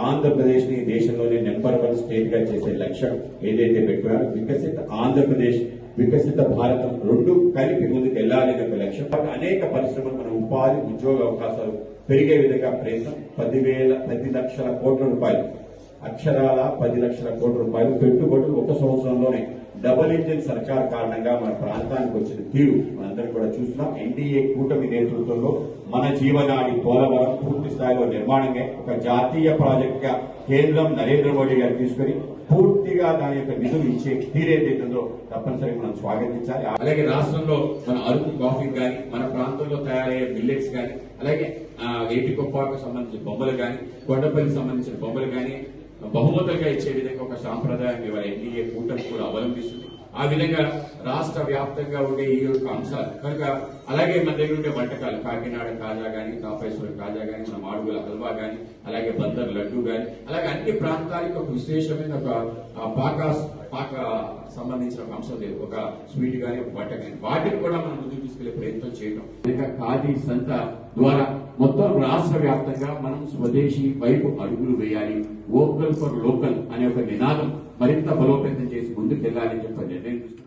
ఆంధ్రప్రదేశ్ ని దేశంలోనే number 1 state గా చేసే లక్ష్యం ఏదైతే పెట్టారో వికసిత ఆంధ్రప్రదేశ్ వికసిత భారతం రెండు కలిపి ముందుకు వెళ్లాలనే ఒక లక్ష్యం. అనేక పరిశ్రమలు మన ఉపాధి ఉద్యోగ అవకాశాలు పెరిగే విధంగా ప్రయత్నం 10 లక్షల కోట్ల రూపాయలు అక్షరాల 10 లక్షల కోట్ల రూపాయలు పెట్టుబడులు ఒక సంవత్సరంలోనే డబుల్ ఇంజిన్ సర్కార్ కారణంగా మన ప్రాంతానికి వచ్చిన తీరు మనందరం కూడా చూస్తున్నాం. ఎన్డీఏ కూటమి నేతృత్వంలో మన జీవనాడి పోలవరం పూర్తి స్థాయిలో నిర్మాణంగా ఒక జాతీయ ప్రాజెక్ట్ గా కేంద్రం నరేంద్ర మోడీ గారు తీసుకుని పూర్తిగా దాని యొక్క నిధులు ఇచ్చే తీరేదైతుందో తప్పనిసరిగా మనం స్వాగతించాలి. అలాగే రాష్ట్రంలో మన అరకు కాఫీ కానీ మన ప్రాంతంలో తయారయ్యే మిల్లెట్స్ కానీ అలాగే ఏటి కొప్పాకు సంబంధించిన బొమ్మలు కానీ కొండపల్లికి సంబంధించిన బొమ్మలు కానీ బహుమతులుగా ఇచ్చే విధంగా ఒక సాంప్రదాయం ఇవాళ ఎన్డీఏ కూటమి కూడా అవలంబిస్తుంది. ఆ విధంగా రాష్ట్ర వ్యాప్తంగా ఉండే ఈ యొక్క అంశాలు కనుక అలాగే మన దగ్గర ఉండే వంటకాలు కాకినాడ కాజా గానీ తాపేశ్వర కాజా గానీ మన మాడుగుల హల్వా గానీ అలాగే బందర్ లడ్డు గానీ అలాగే అన్ని ప్రాంతాలకు ఒక విశేషమైన ఒక పాక సంబంధించిన ఒక అంశం లేదు. ఒక స్వీట్ గానీ ఒక వంట గానీ వాటిని కూడా మనం ముందుకు తీసుకెళ్లే ప్రయత్నం చేయడం ఇంకా ఖాదీ సంత ద్వారా మొత్తం రాష్ట్ర వ్యాప్తంగా మనం స్వదేశీ వైపు అడుగులు వేయాలి. వోకల్ ఫర్ లోకల్ అనే ఒక నినాదం మరింత బలోపేతం చేసి ముందుకు వెళ్లాలని చెప్పి నిర్ణయం తీసుకున్నాం.